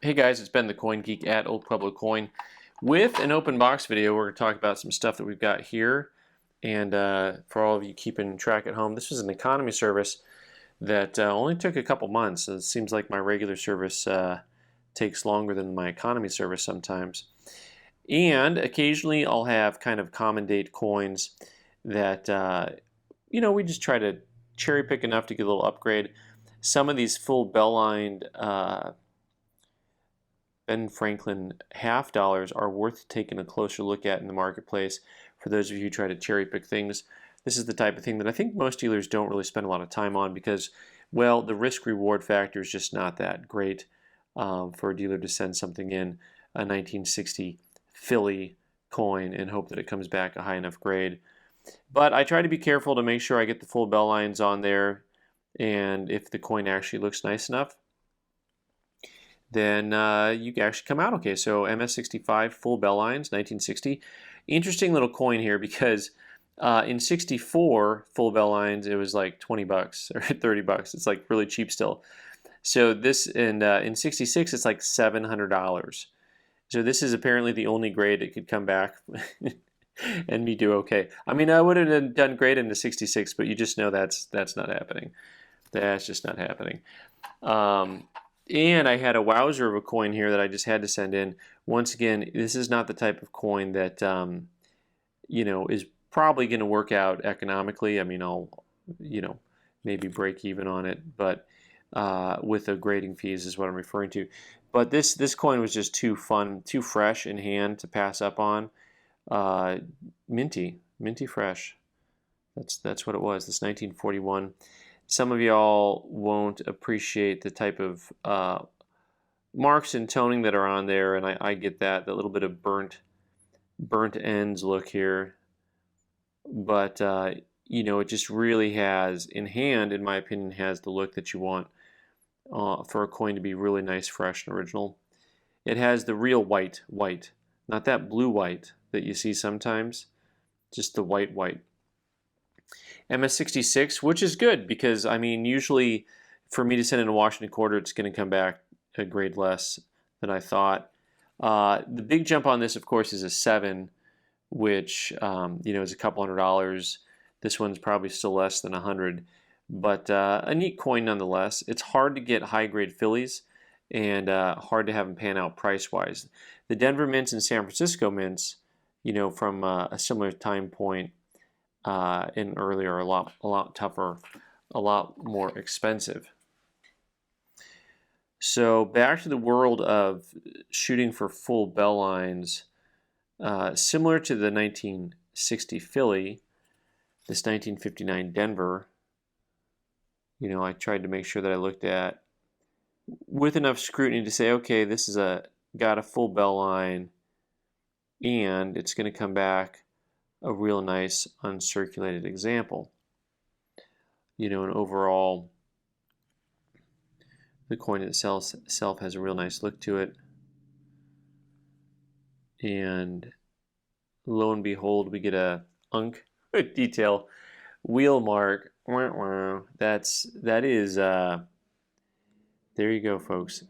Hey guys, it's Ben the Coin Geek at Old Pueblo Coin with an open box video. We're going to talk about some stuff that we've got here. And for all of you keeping track at home, this was an economy service that only took a couple months. It seems like my regular service takes longer than my economy service sometimes. And occasionally I'll have kind of common date coins that, we just try to cherry pick enough to get a little upgrade. Some of these full bell-lined Ben Franklin half dollars are worth taking a closer look at in the marketplace for those of you who try to cherry pick things. This is the type of thing that I think most dealers don't really spend a lot of time on because, well, the risk reward factor is just not that great for a dealer to send something in, a 1960 Philly coin, and hope that it comes back a high enough grade. But I try to be careful to make sure I get the full bell lines on there, and if the coin actually looks nice enough, then you actually come out okay. So MS65 full bell lines, 1960. Interesting little coin here because in 64 full bell lines it was like 20 bucks or 30 bucks. It's like really cheap still. So this in 66 it's like $700. So this is apparently the only grade that could come back and me do okay. I mean, I would have done great in the 66, but you just know that's not happening. That's just not happening. And I had a wowzer of a coin here that I just had to send in. Once again, this is not the type of coin that is probably going to work out economically. I mean, I'll maybe break even on it, but with the grading fees is what I'm referring to. But this coin was just too fun, too fresh in hand to pass up on. Minty fresh. That's what it was. This 1941. Some of y'all won't appreciate the type of marks and toning that are on there, and I get that little bit of burnt ends look here. But it just really has, in hand, in my opinion, has the look that you want for a coin to be really nice, fresh, and original. It has the real white, not that blue white that you see sometimes, just the white. MS66, which is good because, I mean, usually for me to send in a Washington quarter, it's going to come back a grade less than I thought. The big jump on this, of course, is a 7, which, is a couple $100. This one's probably still less than 100, but a neat coin nonetheless. It's hard to get high-grade Phillies and hard to have them pan out price-wise. The Denver mints and San Francisco mints, from a similar time point, in earlier, a lot tougher, a lot more expensive. So back to the world of shooting for full bell lines, similar to the 1960 Philly, this 1959 Denver. I tried to make sure that I looked at with enough scrutiny to say, okay, this is got a full bell line, and it's going to come back a real nice uncirculated example. And overall, the coin itself has a real nice look to it. And lo and behold, we get a unk detail wheel mark. That is there you go, folks.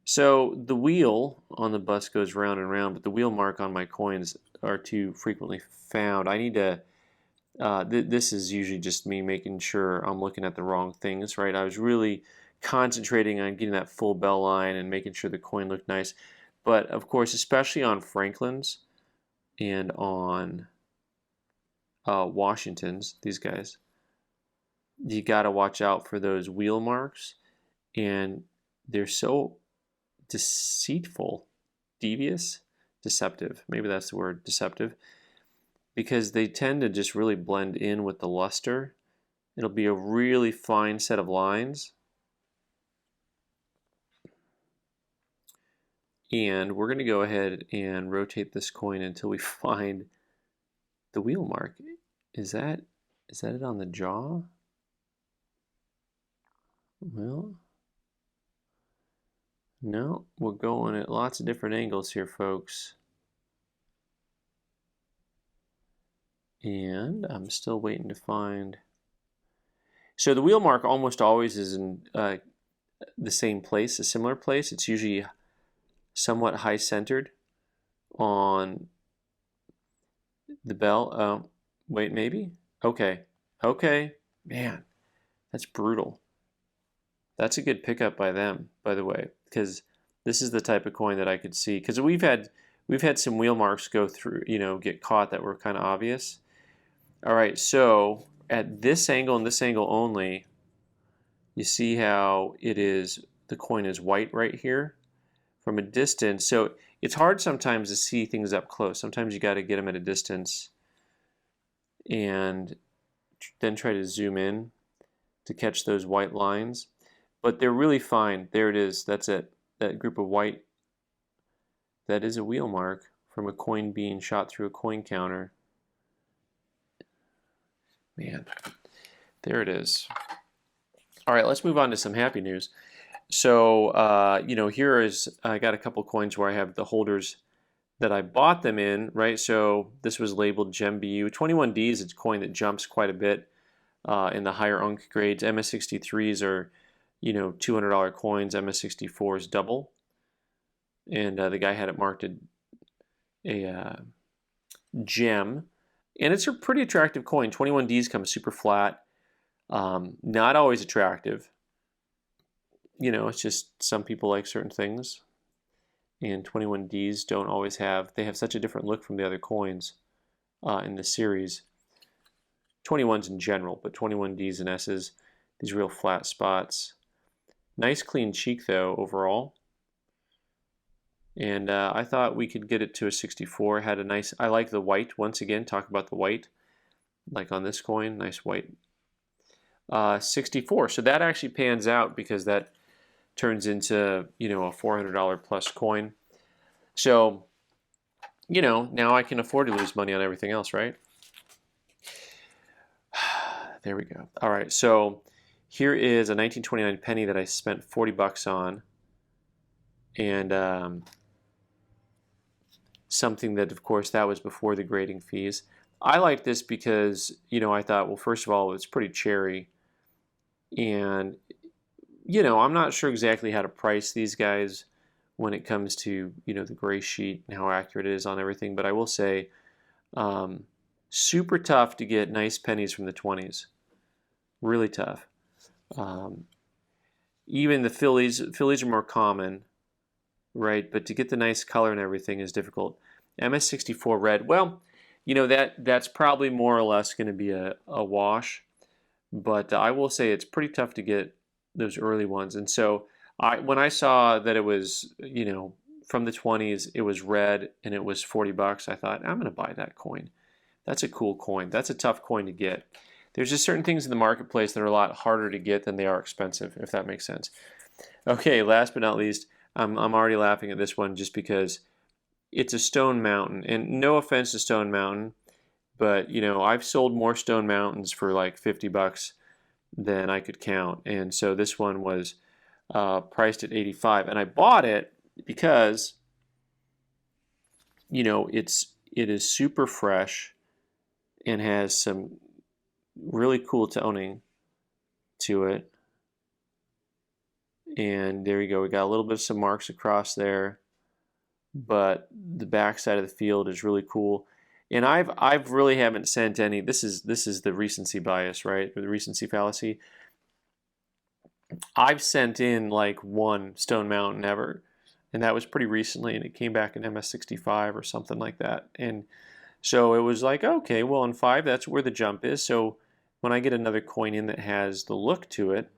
So the wheel on the bus goes round and round, but the wheel mark on my coins are too frequently found. I need to, this is usually just me making sure I'm looking at the wrong things, right? I was really concentrating on getting that full bell line and making sure the coin looked nice. But of course, especially on Franklin's and on Washington's, these guys, you got to watch out for those wheel marks. And they're so deceitful, deceptive, maybe that's the word, deceptive, because they tend to just really blend in with the luster. It'll be a really fine set of lines, and we're going to go ahead and rotate this coin until we find the wheel mark. Is that it on the jaw? Well, no, we're going at lots of different angles here, folks. And I'm still waiting to find. So the wheel mark almost always is in the same place, a similar place. It's usually somewhat high centered on the bell. Oh, wait, maybe? Okay. Okay. Man, that's brutal. That's a good pickup by them, by the way, because this is the type of coin that I could see. Because we've had some wheel marks go through, get caught that were kind of obvious. All right, so at this angle and this angle only, you see how the coin is white right here from a distance. So it's hard sometimes to see things up close. Sometimes you got to get them at a distance and then try to zoom in to catch those white lines. But they're really fine. There it is. That's it. That group of white, that is a wheel mark from a coin being shot through a coin counter. Man, there it is. All right, let's move on to some happy news. So, here is, I got a couple coins where I have the holders that I bought them in, right? So this was labeled GemBU. 21D is a coin that jumps quite a bit in the higher UNC grades. MS63s are, $200 coins. MS64 is double. And the guy had it marked a gem. And it's a pretty attractive coin. 21Ds come super flat. Not always attractive. It's just some people like certain things. And 21Ds don't always they have such a different look from the other coins in the series. 21s in general, but 21Ds and S's, these real flat spots. Nice clean cheek though, overall. And I thought we could get it to a 64. Had a nice, I like the white, once again, talk about the white. Like on this coin, nice white. 64, so that actually pans out because that turns into, a $400 plus coin. So, now I can afford to lose money on everything else, right? There we go. All right, so here is a 1929 penny that I spent 40 bucks on. And something that, of course, that was before the grading fees. I like this because, I thought, well, first of all, it's pretty cherry. And, I'm not sure exactly how to price these guys when it comes to, the gray sheet and how accurate it is on everything. But I will say, super tough to get nice pennies from the 20s. Really tough. Even the Phillies are more common, right? But to get the nice color and everything is difficult. MS64 red, well, that's probably more or less going to be a wash. But I will say it's pretty tough to get those early ones. And so when I saw that it was, from the 20s, it was red and it was 40 bucks, I thought, I'm going to buy that coin. That's a cool coin. That's a tough coin to get. There's just certain things in the marketplace that are a lot harder to get than they are expensive, if that makes sense. Okay, last but not least, I'm already laughing at this one just because it's a Stone Mountain. And no offense to Stone Mountain, but I've sold more Stone Mountains for like 50 bucks than I could count. And so this one was priced at 85, and I bought it because it is super fresh and has some really cool toning to it. And there you go. We got a little bit of some marks across there, but the back side of the field is really cool. And I've really haven't sent any. This is the recency bias, right? Or the recency fallacy. I've sent in like one Stone Mountain ever, and that was pretty recently, and it came back in MS65 or something like that. And so it was like, okay, well, in 5, that's where the jump is. So when I get another coin in that has the look to it,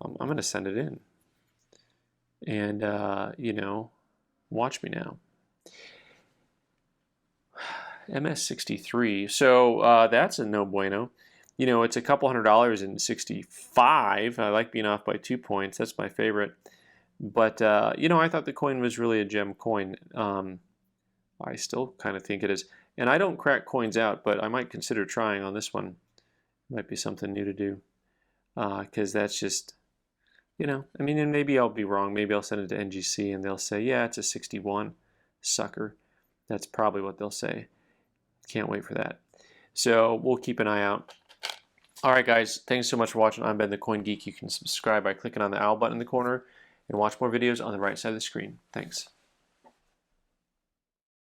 I'm going to send it in. And, watch me now. MS63. So that's a no bueno. It's a couple $100 in 65. I like being off by 2 points. That's my favorite. But, I thought the coin was really a gem coin. I still kind of think it is. And I don't crack coins out, but I might consider trying on this one. Might be something new to do. Because that's just, and maybe I'll be wrong. Maybe I'll send it to NGC and they'll say, yeah, it's a 61. Sucker. That's probably what they'll say. Can't wait for that. So we'll keep an eye out. Alright guys, thanks so much for watching. I'm Ben the Coin Geek. You can subscribe by clicking on the owl button in the corner and watch more videos on the right side of the screen. Thanks.